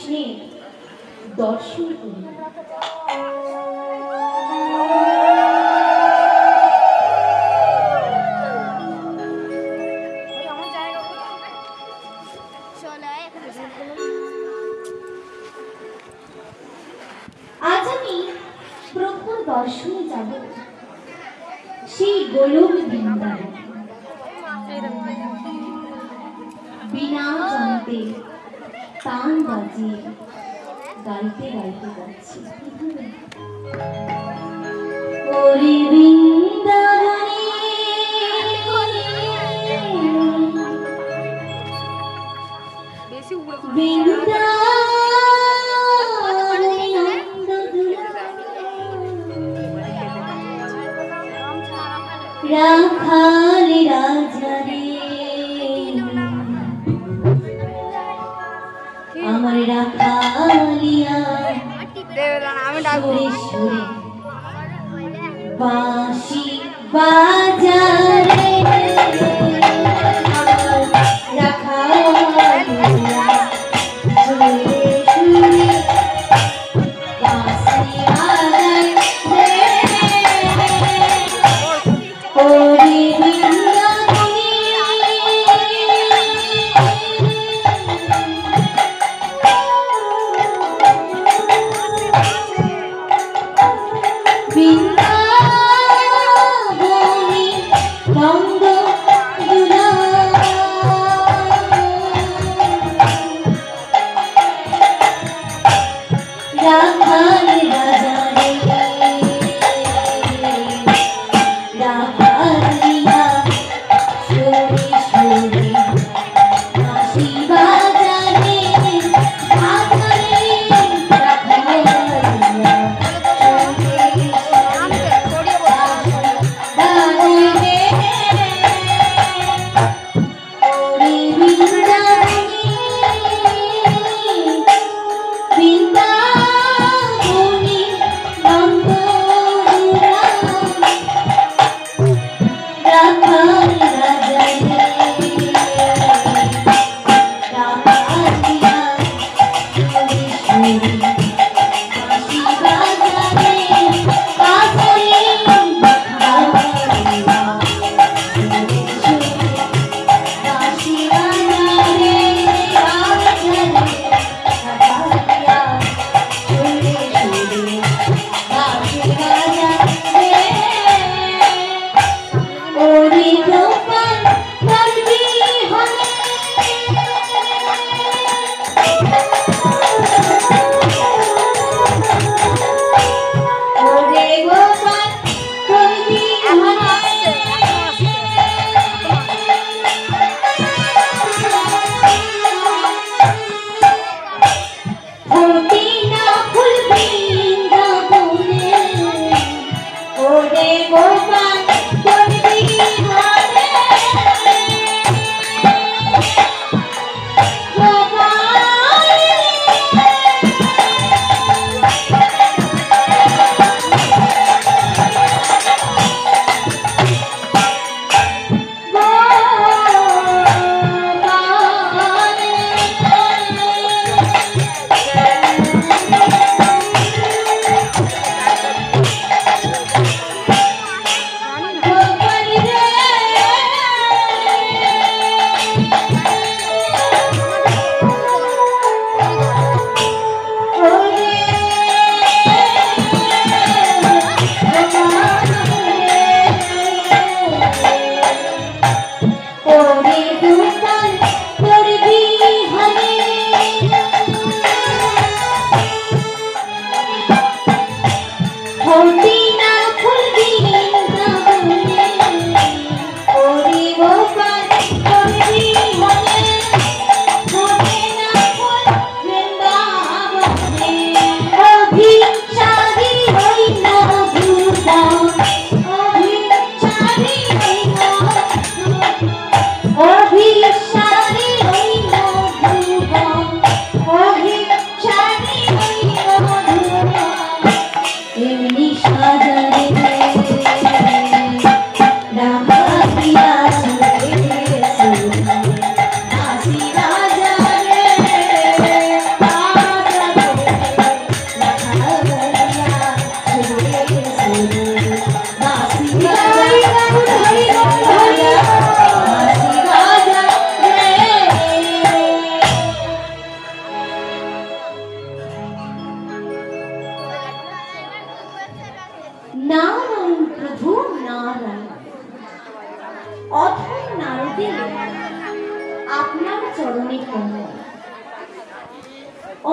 কৃষ্ণের দর্শন করি। আজ আমি প্রভুর দর্শনে যাব সেই গোলক বৃন্দাবন। বিনা জানতে তান বাজিয়ে গাইতে গাইতে যাচ্ছি ওরে বৃন্দাবনে রাখাল রাজা রে আমার রাখালিয়া সুরে সুরে বাঁশি বাজারে রাখালিয়া সুরে সুরে বাঁশি বাজায় ওরে বৃন্দাবনে বৃন্দাবনে নন্দ দুলা রাখাল রাজা রে রাখালিয়া সুরে সুরে বাঁশি বাজারে রাখালে রাখালিয়া সুরে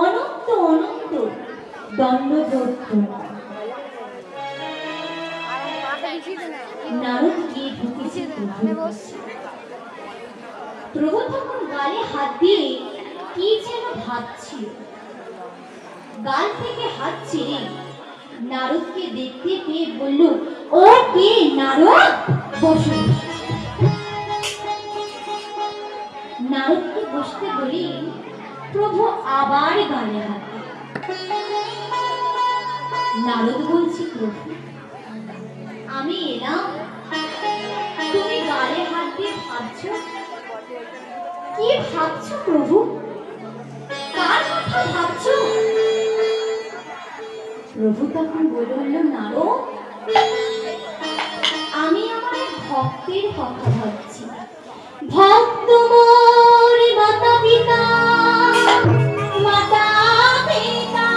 অনন্ত অনন্ত দণ্ডদত্ত। নারদ গিয়ে ঢুকেছে প্রভুর কাছে। প্রভু তখন গালে হাত দিয়ে কি যেন ভাবছিল। গাল থেকে হাত ছেড়ে নারদকে দেখতে পেয়ে বলল, ও কে নারদ, বসো। নারদকে বসতে বলি প্রভু আবার গালে হাত। নারদ বলছি, প্রভু আমি এলাম, তুমি গালে হাত দিয়ে ভাবছো, কি ভাবছো প্রভু, কার কথা ভাবছো? প্রভু তখন বলল, নারদ আমি আমার ভক্তের কথা ভাবছি। ভক্ত মোর মাতা পিতা, মাতা পিতা,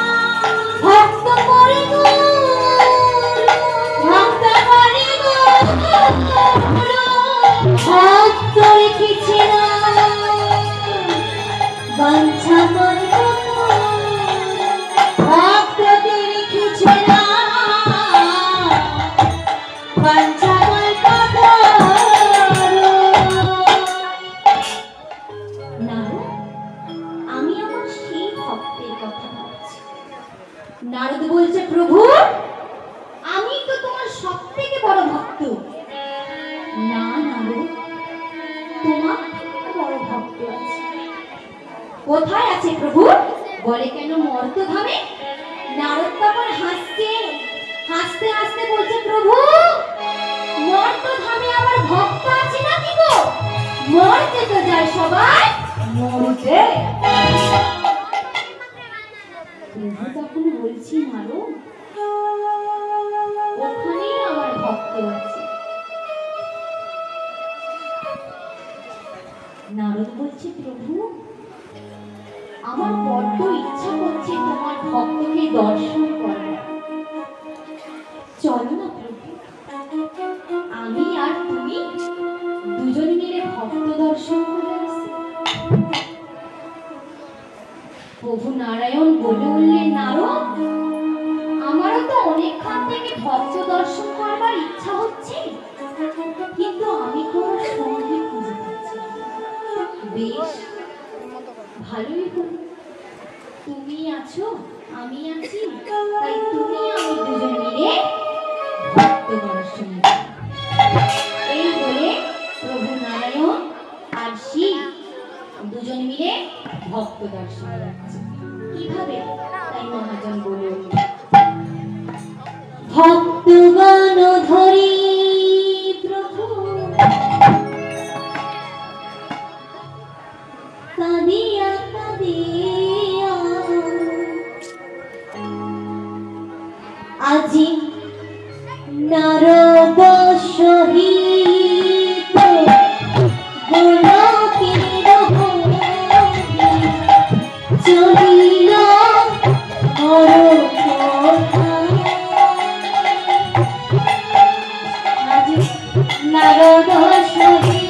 ভক্ত মোরে গো, ভক্ত মোরে গো, ভক্ত রেখেছে না বাঞ্ছা মন, ভক্তকে রেখেছে না বাঞ্ছা মন। আমি আমার সেই ভক্তের কথা ভাবছি। নারদ বলছে, প্রভু আমি তো তোমার সব থেকে বড় ভক্ত। না নারদ, তোমার থেকে বড় ভক্ত আছে। কোথায় আছে প্রভু? বলে, কেন মর্তধামে? নারদ তখন হাসছে, হাসতে হাসতে বলছে, প্রভু মর্তধামে আমার ভক্ত আছে নাকি গো? মরতে তো যায় সবাই, মরতে। প্রভু তখন বলছি, নারদ ওখানে আমার ভক্ত আছে। নারদ বলছে, প্রভু আমার বড্ড ইচ্ছা করছে তোমার ভক্তকে দর্শন করার। চলো না প্রভু, আমি আর তুমি দুজন মিলে ভক্ত দর্শন করে আসি। প্রভু নারায়ণ বলে উঠলেন, নারদ আমারও তো অনেকক্ষণ থেকে ভক্ত দর্শন করবার ইচ্ছা হচ্ছে, কিন্তু আমি কোনো সঙ্গী খুঁজে পাচ্ছি না। বেশ ভালোই হলো, তুমি আছো আমি আছি, তাই তুমি আমি দুজন মিলে ভক্ত দর্শন। এই বলে প্রভু নারায়ণ আর শিব দুজন মিলে ভক্ত দর্শন যাচ্ছে। কিভাবে? তাই মহাজন বলে, ভক্তগণ ধরি প্রভু কাঁদিয়া কাঁদিয়া আজি নারদ সহিত গোলকের চলিল নারদ সহিত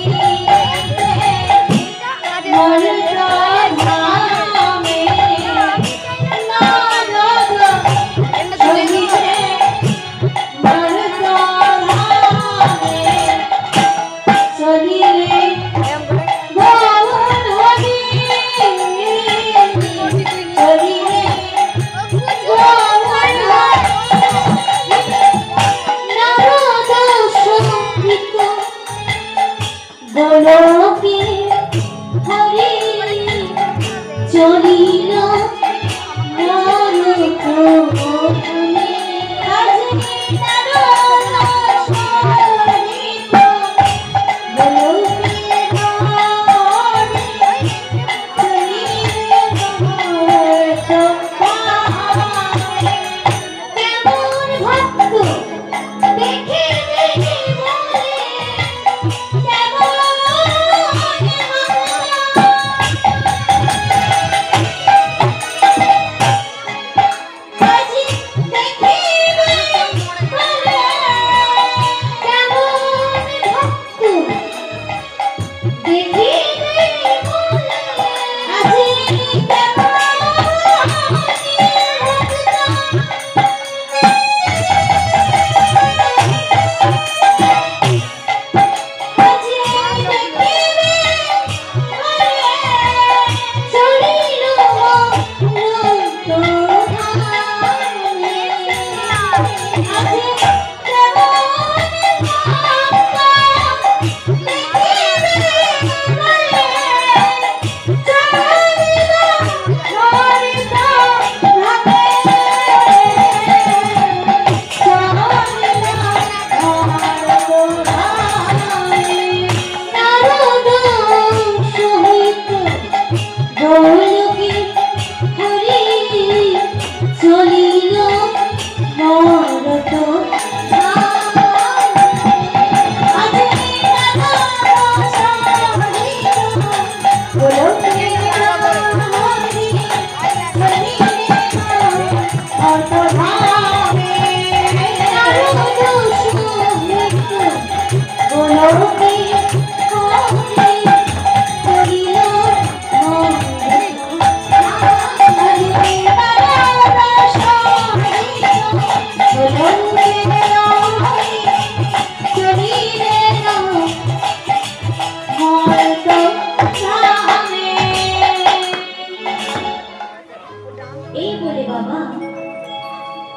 এই বলে বাবা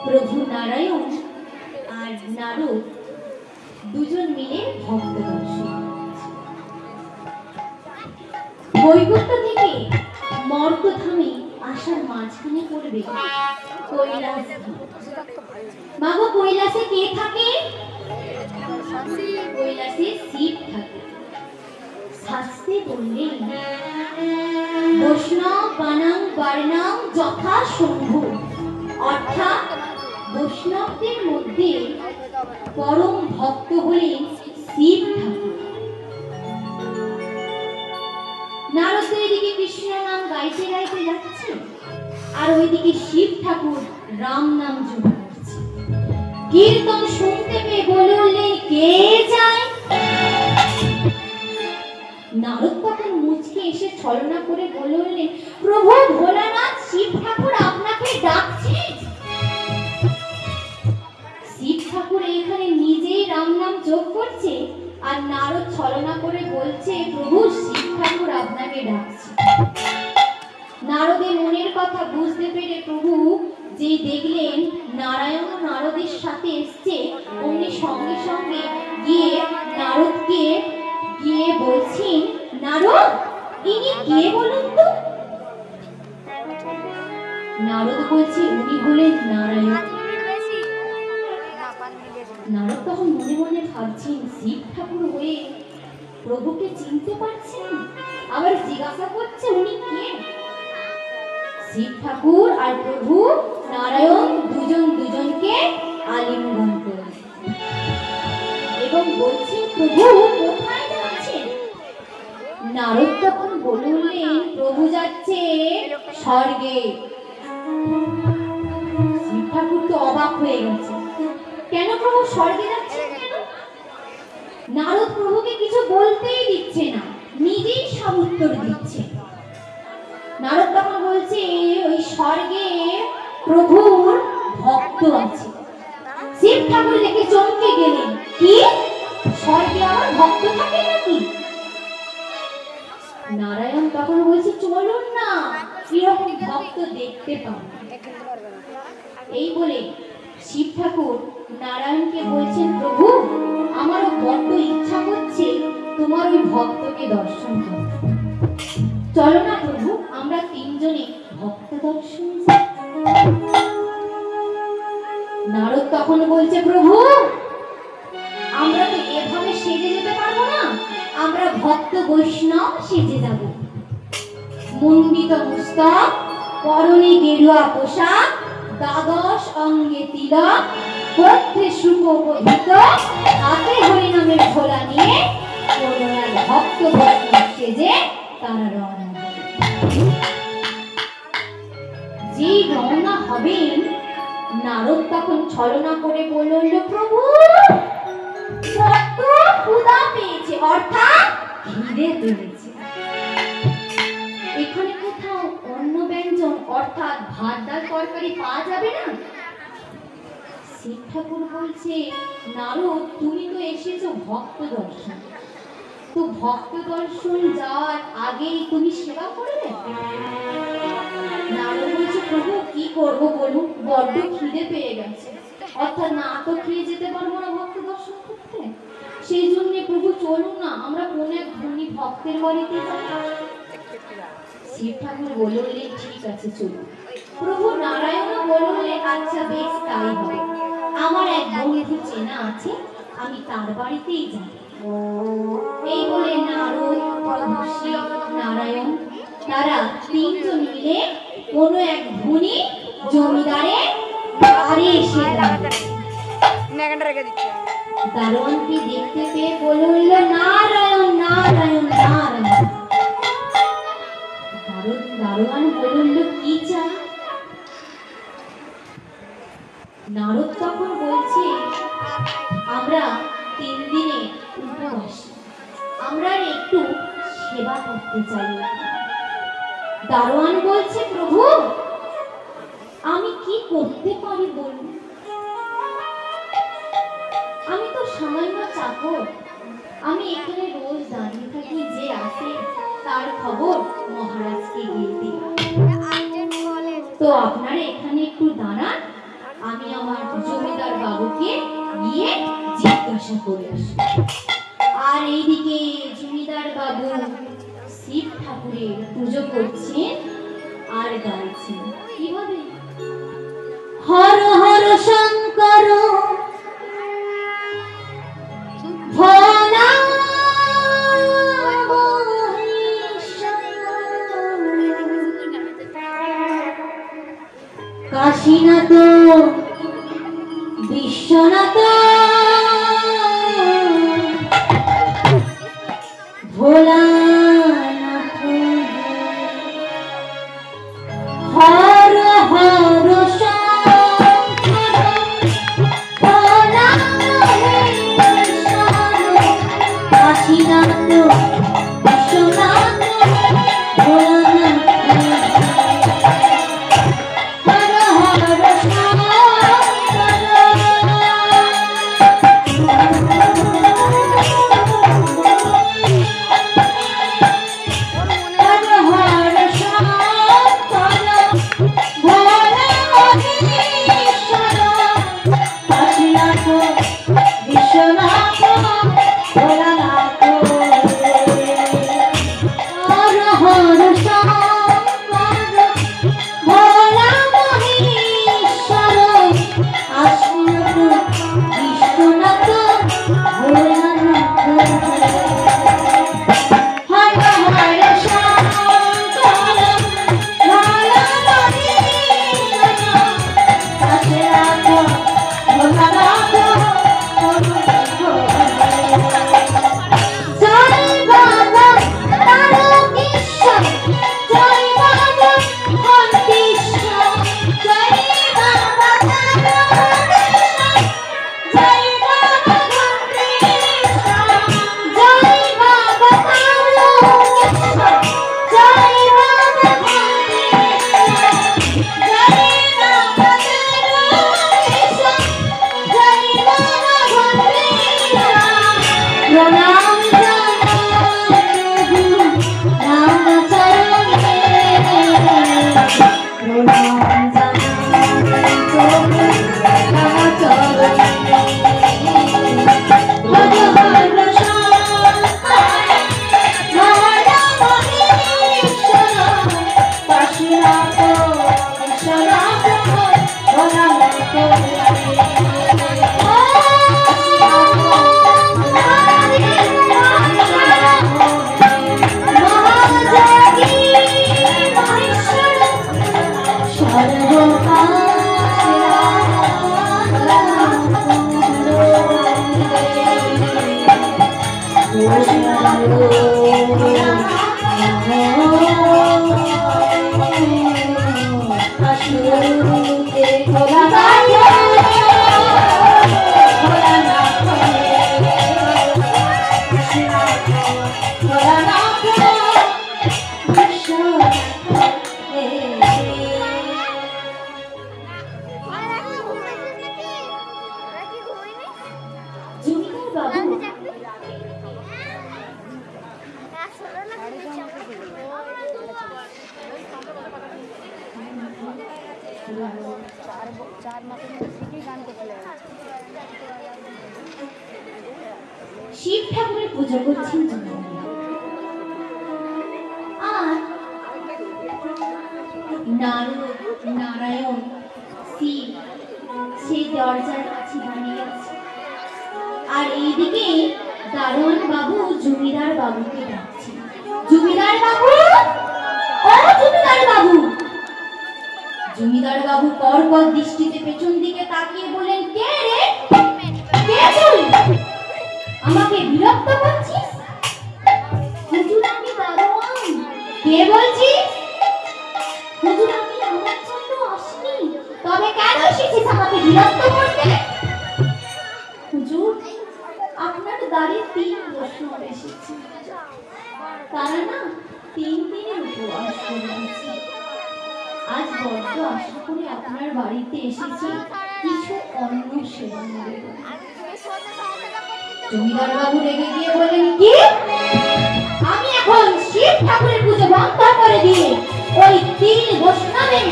প্রভু নারায়ণ আর নারদ দুজন মিলে ভক্ত দর্শন। বৈকুণ্ঠ থেকে মর্তধামে আসার মাঝখানে পড়বে কৈলাস ধাম। বাবা কৈলাসে কে থাকে? কৈলাসে শিব থাকে। শাস্ত্রে বললেন বৈষ্ণব বানাং বার্ণাং যথা শম্ভু, অর্থাৎ বৈষ্ণবদের মধ্যে পরম ভক্ত হলেন শিব ঠাকুর। নারদ এদিকে কৃষ্ণ নাম গাইতে গাইতে যাচ্ছে আর ওইদিকে শিব ঠাকুর রাম নাম জপ করছে। কীর্তন শুনতে পেয়ে বলে উঠলেন কে যায়? নারদ তখন মুচকে এসে ছলনা করে বলে উঠলেন প্রভু ভোলানাথ শিব ঠাকুর আপনাকে ডাকছে। শিব ঠাকুর এখানে নিজেই রাম নাম জপ করছে আর নারদ ছলনা করে বলছে প্রভু শিব ঠাকুর আপনাকে ডাকছে। নারদের মনের কথা বুঝতে পেরে প্রভু যেই দেখলেন নারায়ণ নারদের সাথে এসছে, অমনি সঙ্গে সঙ্গে গিয়ে নারদকে গিয়ে বলছেন নারদ ইনি কে বলুন তো? নারদ বলছে উনি হলেন নারায়ণ। নারদ তখন মনে মনে ভাবছেন শিব ঠাকুর হয়ে প্রভুকে চিনতে পারছেন, আবার জিজ্ঞাসা করছে উনি কে? শিব ঠাকুর আর প্রভু নারায়ণ দুজন দুজনকে আলিঙ্গন করে এবং বলছেন প্রভু কোথায় যাচ্ছেন? নারদ তখন বললেন প্রভু যাচ্ছে স্বর্গে। শিব ঠাকুর তো অবাক হয়ে গেছে, কেন প্রভু স্বর্গে যাচ্ছে কেন? নারদ প্রভুকে কিছু বলতেই দিচ্ছে না, নিজেই সব উত্তর দিচ্ছে। নারদ তখন বলছে ওই স্বর্গে প্রভুর ভক্ত আছে। শিব ঠাকুর দেখে চমকে গেলেন, কি স্বর্গে আমার ভক্ত থাকে নাকি? নারায়ণ তখন বলছে চলুন না, কিরকম ভক্ত দেখতে পাবো। এই বলে শিব ঠাকুর নারায়ণকে বলছেন প্রভু আমারও বড্ড ইচ্ছা করছে তোমার ওই ভক্তকে দর্শন করতে, চলো না প্রভু আমরা তিনজনে ভক্ত দর্শন যাই। নারদ তখন বলছে প্রভু আমরা তো এভাবে সেজে যেতে পারবো না, আমরা ভক্ত বৈষ্ণব সেজে যাব। মুন্ডিত মস্তক, পরনে গেরুয়া পোশাক, দ্বাদশ অঙ্গে তিলক, কণ্ঠে সুশোভিত, হাতে হরিনামের ঝোলা নিয়ে পুনরায় ভক্ত বৈষ্ণব সেজে তারা রওনা হবেন। যেই রওনা হবেন নারদ তখন ছলনা করে বলল প্রভু কত ক্ষুধা পেয়েছে, অর্থাৎ খিদে পেয়েছে। এখানে কোথাও অন্য ব্যঞ্জন অর্থাৎ ভাত ডাল তরকারি পাওয়া যাবে না? শিব ঠাকুর বলছে নারদ তুমি তো এসেছো ভক্ত দর্শন, তো ভক্ত দর্শন যাওয়ার আগেই তুমি সেবা করবে? নারদ বলছে প্রভু কি করবো বলুন, বড্ড খিদে পেয়ে গেছে, অর্থাৎ না তো খেয়ে যেতে পারবো না ভক্ত দর্শন করতে, সেই জন্য প্রভু চলুন না আমরা কোন এক ধনী ভক্তের বাড়িতে যাই। শিব ঠাকুর বললেন ঠিক আছে চলুন। প্রভু নারায়ণ বললেন আচ্ছা বেশ তাই হবে, আমার এক বন্ধু চেনা আছে আমি তার বাড়িতেই যাই। এই বলে নারদ প্রভু শিব নারায়ণ তারা তিনজন মিলে কোন এক ধনী জমিদারের বাড়ি এসে দারোয়ানকে দেখতে পেয়ে বলে উঠল নারায়ণ নারায়ণ নারায়ণ। দারোয়ান বলে উঠল কি চাই? নারদ তখন বলছে আমরা 3 দিনে উপবাসী, আমরা একটু সেবা করতে চাই। দারোয়ান বলছে প্রভু আমি কি করতে পারি বলুন? আমি তো সামান্য চাকর, আমি এখানে রোজ দাঁড়িয়ে থাকি, যে আসে তার খবর মহারাজকে গিয়ে দিই। তো আপনারা এখানে একটু দাঁড়ান, আমি আমার জমিদার বাবুকে গিয়ে জিজ্ঞাসা করে আসি। আর এইদিকে জমিদার বাবু শিব ঠাকুরের পুজো করছেন আর গাইছেন কিভাবে, হর হর শঙ্কর ভোলা কাশীনাথ বিশ্বনাথ ভোলানাথ হর হর শঙ্কর ভোলা কাশীনাথ বিশ্বনাথ ভোলানাথ শিব ঠাকুরের পুজো করছেন আর নারায়ণ শিব সেই দরজার কাছে দাঁড়িয়ে আছে। আর এইদিকে দারোয়ান বাবু জমিদার বাবুকে ডাকছে, জমিদার বাবু, ও জমিদার বাবু। জমিদার বাবু কড়কড় দৃষ্টিতে পেছন দিকে তাকিয়ে বলেন, কে রে, কে তুই? আমাকে বিরক্ত করছিস? হুজুর আমি দারোয়ান। কে বলছিস? হুজুর আমি আমার জন্য আসিনি। তবে কেন এসেছিস আমাকে বিরক্ত করতে? হুজুর আপনার দাঁড়িয়ে 3 বৈষ্ণব এসেছে, তারা না 3 দিনের উপবাস করে আছে। আজ বড্ড আশা করে আপনার বাড়িতে এসেছি কিছু অন্ন সেবা নেব। জমিদার বাবু রেগে গিয়ে বলেন, কি আমি এখন শিব ঠাকুরের পুজো বন্ধ করে দিয়ে ওই 3 বৈষ্ণবের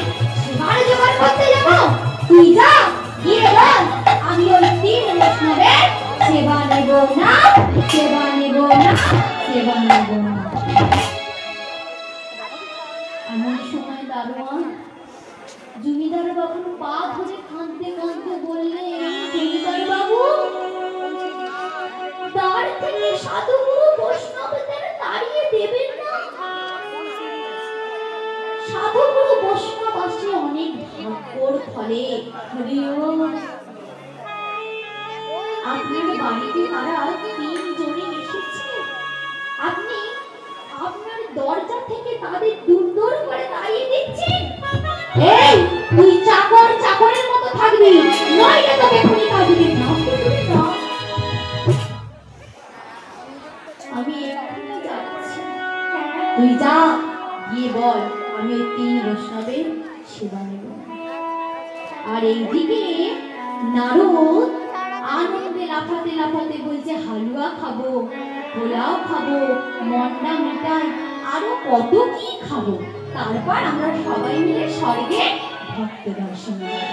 বাড়ি জোগাড় করতে যাবো? তুই যা, গিয়ে বল আমি ওই 3 বৈষ্ণবের সেবা নেব না, সেবা নেব না, সেবা নেব না। এমন সময় দারোয়ান জমিদার বাবুর পা ধরে কাঁদতে কাঁদতে বললে, জমিদার বাবু, তার থেকে সাধুগুরু বৈষ্ণবদের তাড়িয়ে দেবেন না। সাধুগুরু বৈষ্ণব আসে অনেক ভাগ্যর ফলে। আপনার বাড়িতে তারা 3 জনে এসেছে, আপনি আপনার দরজা থেকে তাদের দূর দূর করে তাড়িয়ে দিচ্ছেন। এই তুই চাকর চাকরের মতো থাকবি, নইলে তোকে খুনি কাজ দিবি না। আমি এখানে যাচ্ছি, তুই যা, গিয়ে বল আমি ওই 3 বৈষ্ণবের সেবা নেব। আর এইদিকে নারদ আনন্দে লাফাতে লাফাতে বলছে, হালুয়া খাবো, পোলাও খাবো, মন্ডা মিঠাই, আরো কত কি খাবো, তারপর আমরা সবাই মিলে স্বর্গে ভক্ত দর্শন করব।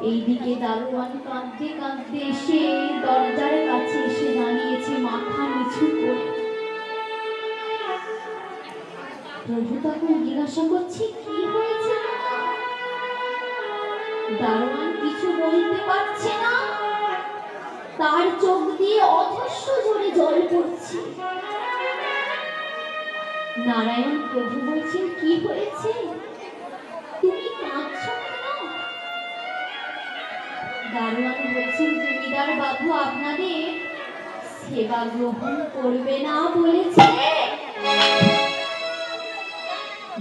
এইদিকে দারোয়ান কাঁদতে কাঁদতে এসে দরজার কাছে এসে দাঁড়িয়েছে মাথা নিচু করে। প্রভু তাকে জিজ্ঞাসা করছে, কি হয়েছে? দারোয়ান কিছু বলতে পারছে না, তার চোখ দিয়ে অধস্য ঝরে জল পড়ছে। নারায়ণ প্রভু বলছেন, কি হয়েছে, তুমি কাঁদছো কেন? দারোয়ান বলছেন, জমিদার বাবু আপনাদের সেবা গ্রহণ করবে না বলেছে।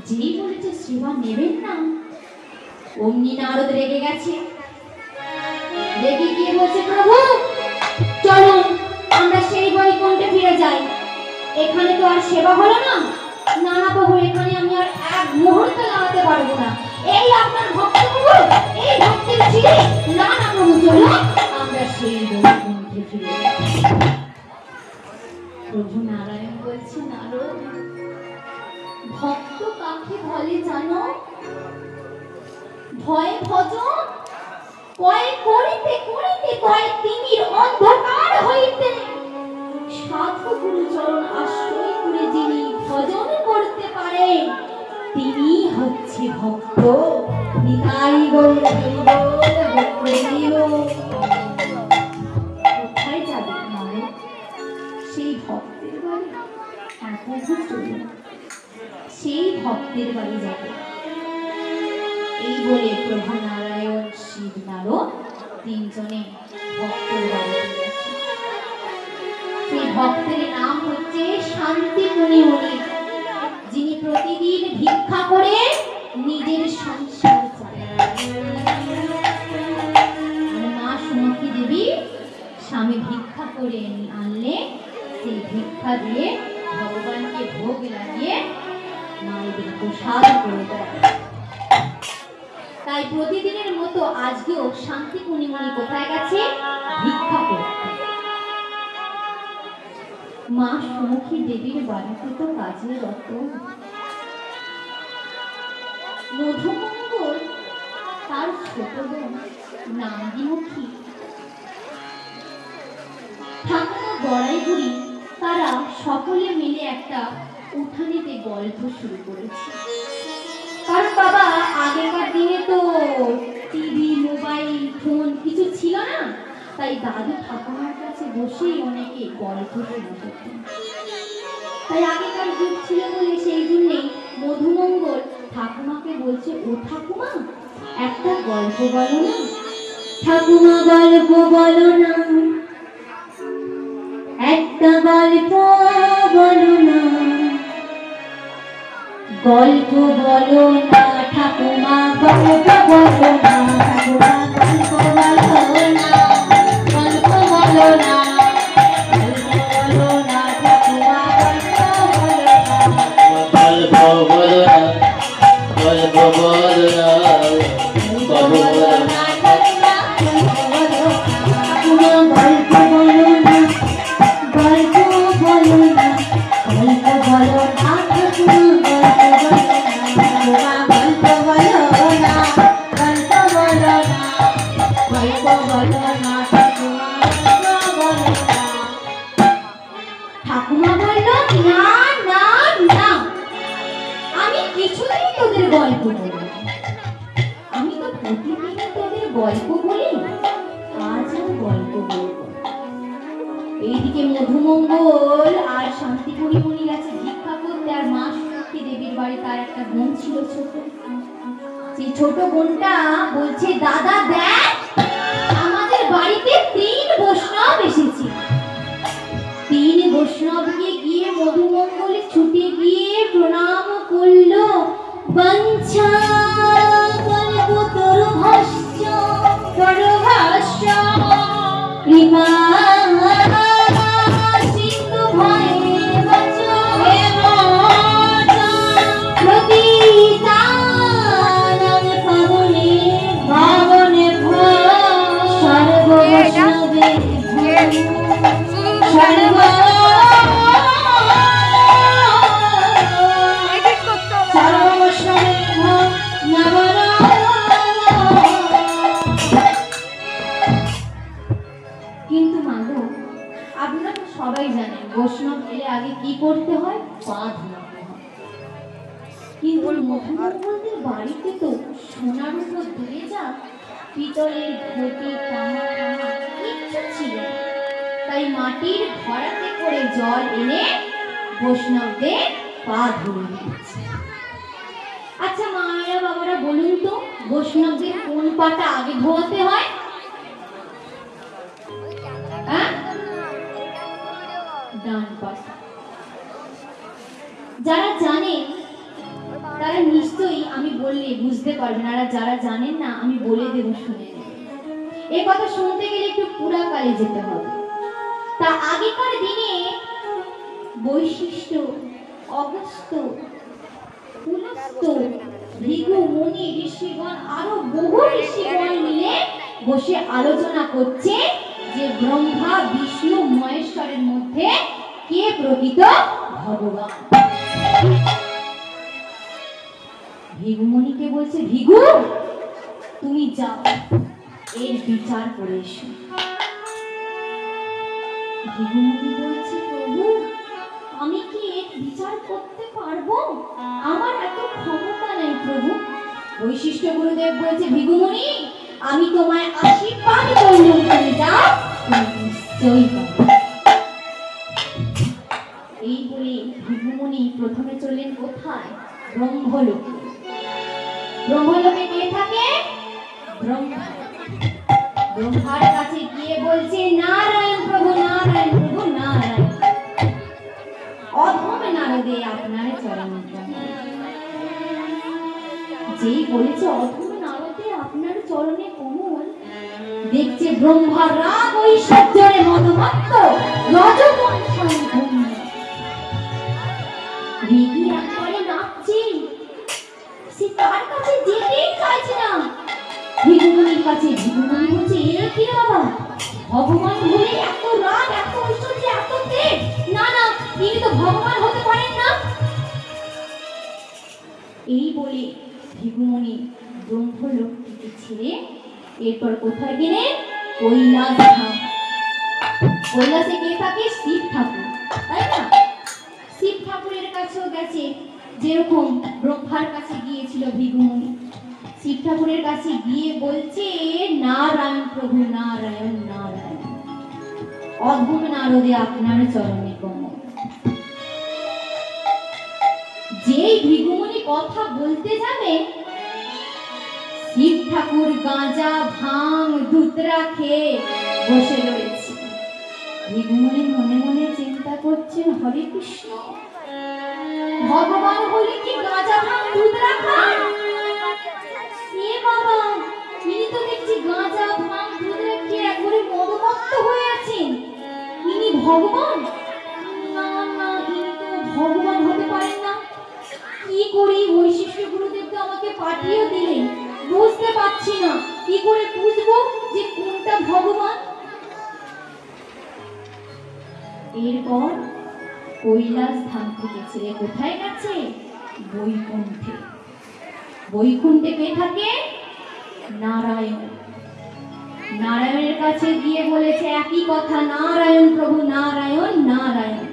যেই বলেছে সেবা নেবেন না, অমনি নারদ রেগে গেছে। রেগে গিয়ে বলছে, প্রভু চলুন আমরা সেই বৈকুণ্ঠে ফিরে যাই, এখানে তো আর সেবা হলো না। না না প্রভু, এখানে আমি আর 1 মুহূর্ত দাঁড়াতে পারবো না। এই আপনার ভক্ত প্রভু, এই ভক্তের ছিঁড়ে না না প্রভু, চলো আমরা সেই বৈকুণ্ঠে ফিরে যাই। প্রভু নারায়ণ বলছে, নারদ, ভক্ত কাকে বলে জানো? ভয় ভজন কয় করিতে করিতে কয় তিমির অন্ধকার হইতে সাধু গুরু চরণ আশ্রয় করে যিনি ভজন করতে পারে তিনি হচ্ছে ভক্ত। নিতাই গৌর কোথায় যাবে মানে সেই ভক্তের বাড়ি? সেই ভক্তের বাড়ি যাবে। এই বলে প্রভু নারায়ণ, শিব, নারদ 3 জনে ভক্তের বাড়ি গেছে। সেই ভক্তের নাম হচ্ছে শান্তিপুনি মুনি, যিনি প্রতিদিন ভিক্ষা করে নিজের সংসার চালান। মা সুমতি দেবী স্বামী ভিক্ষা করে আনলে সেই ভিক্ষা দিয়ে ভগবানকে ভোগ লাগিয়ে মায়েদের প্রসাদ করে দেয়। তাই প্রতিদিনের মতো আজকেও শান্তিপুনি মুনি কোথায় গেছে? ভিক্ষা করতে। মা সুমুখী দেবীর বাড়িতে তো কাজে রত। মধুমঙ্গল তার ছোট বোন নান্দিমুখী, ঠাকুমা বড়াইগুড়ি, তারা সকলে মিলে একটা উঠানেতে গল্প শুরু করেছে। কারণ বাবা, আগেকার দিনে তো টিভি, মোবাইল, ফোন কিছু ছিল না, তাই দাদু ঠাকুমার কাছে বসেই অনেকে গল্প শুনতেন। তাই আগেকার যুগ ছিল বলে সেই জন্যেই মধুমঙ্গল ঠাকুমাকে বলছে, ও ঠাকুমা একটা গল্প বলো না। ঠাকুমা গল্প বলো না, একটা গল্প বলো না। গল্প বলো না ঠাকুমা, গল্প বলো না ঠাকুমা, গল্প বলো না, গল্প বলো না, গল্প বলো না ঠাকুমা, গল্প বলো না, গল্প বলো না, গল্প বলো না ঠাকুমা, গল্প বলো না, গল্প বলো না, গল্প বলো না ঠাকুমা, গল্প বলো না। গল্প বলবো। আমি তো প্রতিদিনই তোদের গল্প বলি, আজও গল্প বলবো। এইদিকে মধুমঙ্গল আর শান্তিপুরী মনি গেছে ভিক্ষা করতে, আর মা শক্তি দেবীর বাড়ি তার একটা বোন ছিল ছোট। সেই ছোট বোনটা বলছে, দাদা দেখ আমাদের বাড়িতে 3 বৈষ্ণব এসেছে। 3 বৈষ্ণবকে গিয়ে মধুমঙ্গলে ছুটে গিয়ে প্রণাম করলো। বঞ্ছা কল্পতরুভশ্চ তরুভশ্চ কৃপা সিন্ধু ভয়েবচ প্রতিতানং পাবনে পাবনে সর্ববৈষ্ণবে সর্ব সবাই জানে বৈষ্ণব এলে আগে কি করতে হয়, পা ধুতে হয়। কিন্তু মধুমঙ্গলদের বাড়িতে তো সোনার উপর ধরে যা পিতলের ঘটি তামা কিচ্ছু ছিল না। তাই মাটির ঘড়াতে করে জল এনে বৈষ্ণবদের পা ধুয়ে দিচ্ছে। আচ্ছা মায়েরা বাবারা বলুন তো, বৈষ্ণবদের কোন পাটা আগে ধোয়াতে হয়? ডান পাটা। যারা জানেন তারা নিশ্চয়ই আমি বললে বুঝতে পারবেন, আর যারা জানেন না আমি বলে দেব, শুনে নেবেন। এই কথা শুনতে গেলে একটু পুরাকালে যেতে হবে। তা আগেকার দিনে বৈশিষ্ট্য, অগস্ত্য, পুলস্ত্য, ভৃগু, মুনি, ঋষিগণ আরো বহু ঋষিগণ মিলে বসে আলোচনা করছে যে ব্রহ্মা, বিষ্ণু, মহেশ্বরের মধ্যে কে প্রকৃত ভগবান। ভৃগুমণিকে বলছে, ভৃগু তুমি যাও এর বিচার করে এসো। ভৃগুমণি বলছে, প্রভু আমি কি এর বিচার করতে পারবো? আমার এত ক্ষমতা নেই প্রভু। বৈশিষ্ট্য গুরুদেব বলছে, ভৃগুমণি আমি তোমায় আশীর্বাদ করলাম, তুমি যাও, নিশ্চয়ই পাবে। এই বলে ভৃগুমণি প্রথমে চললেন কোথায়? ব্রহ্মলোকে। ব্রহ্মলোকে কে থাকে? ব্রহ্মা। ব্রহ্মার কাছে গিয়ে বলছে, নারায়ণ প্রভু, নারায়ণ প্রভু, নারায়ণ। অধম নারদে আপনার চরণে কমল। যেই বলেছে অধম নারদে আপনার চরণে কমল, দেখছে ব্রহ্মা রাগ ঐশ্বর্যে মদমত্ত, রজোগুণ সম্পূর্ণ। রেগে একবারে নাচছে, সে তার কাছে যেতেই চাইছে না ভৃগুমণির কাছে। ভৃগুমণি বলছে, এ কি বাবা, ভগবান হলে এত রাগ, এত ঐশ্বর্য, এত তেজ? না না, তিনি তো ভগবান হতে পারেন না। এই বলে ভৃগুমণি ব্রহ্মলোক থেকে ছেড়ে এরপর কোথায় গেলেন? কৈলাস ধাম। কৈলাসে কে থাকে? শিব ঠাকুর, তাই না? শিব ঠাকুরের কাছেও গেছে, যেরকম ব্রহ্মার কাছে গিয়েছিল ভৃগুমণি। শিব ঠাকুরের কাছে গিয়ে বলছে, নারায়ণ প্রভু, নারায়ণ নারায়ণ, অধম নারদে আপনার চরণে কমল। যেই ভৃগুমণি কথা বলতে যাবে, শিব ঠাকুর গাঁজা, ভাঙ, ধুতরা খেয়ে বসে রয়েছে। ভৃগুমণি মনে মনে চিন্তা করছেন, হরে কৃষ্ণ, ভগবান হলে কি গাঁজা, ভাঙ, ধুতরা খান? এ বাবা, ইনি তো দেখছি গাঁজা, ভাঙ, ধুতরা খেয়ে একবারে মদমত্ত হয়ে আছেন। ইনি ভগবান? না না, ইনি তো ভগবান হতে পারেন না। কি করি? বৈশিষ্ট্য গুরুদেব তো আমাকে পাঠিয়ে দিলেন, বুঝতে পারছি না কি করে বুঝবো যে কোনটা ভগবান। এরপর কৈলাস ধাম থেকে ছেড়ে কোথায় গেছে? বৈকুণ্ঠে। বৈকুণ্ঠে কে থাকে? নারায়ণ। নারায়ণের কাছে গিয়ে বলেছে একই কথা, নারায়ণ প্রভু, নারায়ণ নারায়ণ।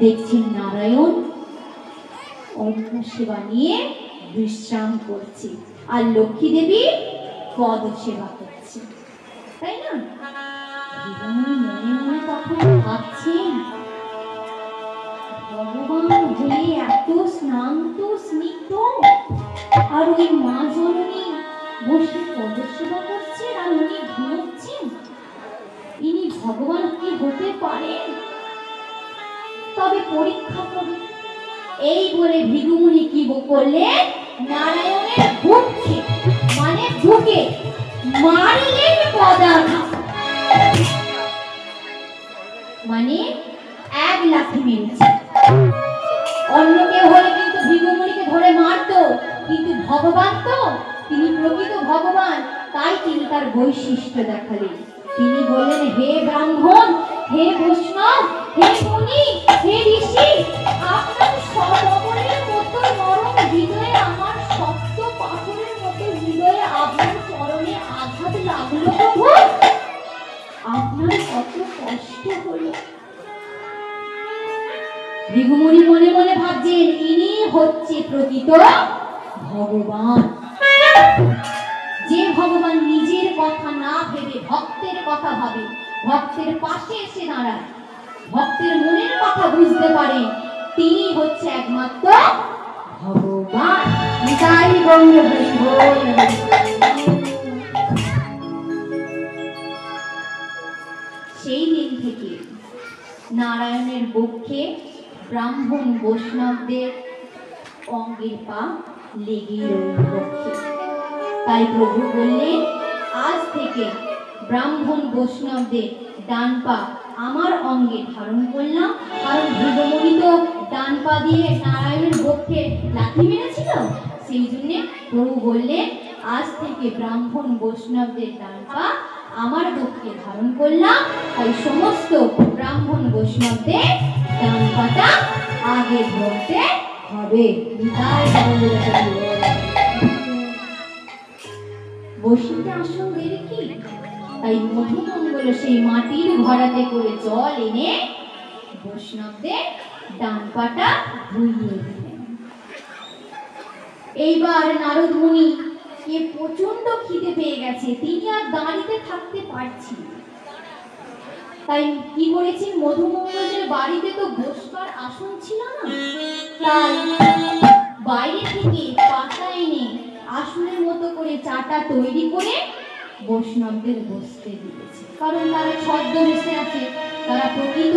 দেখছেন নারায়ণ অন্য সেবা নিয়ে বিশ্রাম করছে আর লক্ষ্মী দেবী পদ সেবা করছে, তাই না? মনে মনে তখন ভাবছেন, ভগবান হয়ে এত স্নান্ত স্নিগ্ধ, আর ওই মা জননী বসে পদ সেবা করছেন আর উনি ঘুমোচ্ছেন, ইনি ভগবান কি হতে পারেন? তবে পরীক্ষা করি। এই বলে ভৃগুমুনি কি করলেন, নারায়ণের বুকে মানে বুকে মারলেন পদাঘাত, মানে এক লাথি মেরেছে। অন্য কেউ হলে কিন্তু ভৃগুমুনিকে ধরে মারতো, কিন্তু ভগবান তো, তিনি প্রকৃত ভগবান, তাই তিনি তার বৈশিষ্ট্য দেখালেন। তিনি বললেন, হে ব্রাহ্মণ, হে বৈষ্ণব, হে মুনি, হে ঋষি, আপনার সবলের মতো নরম হৃদয়ে, আমার শক্ত পাথরের মতো হৃদয়ে আপনার চরণে আঘাত লাগলো প্রভু, আপনার কত কষ্ট হলো। ভৃগুমুনি মনে মনে ভাবছেন, ইনি হচ্ছে প্রকৃত ভগবান, যে ভগবান নিজের কথা না ভেবে ভক্তের কথা ভাবে, ভক্তের পাশে এসে দাঁড়ায়, ভক্তের মনের কথা বুঝতে পারে, তিনি হচ্ছে একমাত্র ভগবান। তাই সেই দিন থেকে নারায়ণের বক্ষে ব্রাহ্মণ বৈষ্ণবদের অঙ্গের পা লেগে রইল বক্ষে। তাই প্রভু বললেন, আজ থেকে ব্রাহ্মণ বৈষ্ণবদের ডান পা আমার অঙ্গে ধারণ করলাম, কারণ ভৃগুমুনি তো ডান পা দিয়ে নারায়ণের বক্ষে লাথি মেরেছিল, সেই জন্য প্রভু বললেন, আজ থেকে ব্রাহ্মণ বৈষ্ণবদের ডান পা আমার বক্ষে ধারণ করলাম, তাই সমস্ত ব্রাহ্মণ বৈষ্ণবদের ডান পাটা আগে ধরতে হবে। বসিতে আসন দেরি কি? তাই মধুমঙ্গল সেই মাটির ঘড়াতে করে জল এনে বৈষ্ণবদের ডান পাটা ধুইয়ে দিলেন। এইবার নারদ মুনি কে প্রচন্ড খিদে পেয়ে গেছে, তিনি আর দাঁড়িয়ে থাকতে পারছেন, তাই কি করেছেন, মধুমঙ্গলের বাড়িতে তো বসবার আসন ছিল না, তাই বাইরে থেকে পাতা এনে আসনের মতো করে চাটা তৈরি করে বৈষ্ণবদের বসতে দিয়েছে, কারণ তারা ছদ্মবেশে আছে, তারা প্রকৃত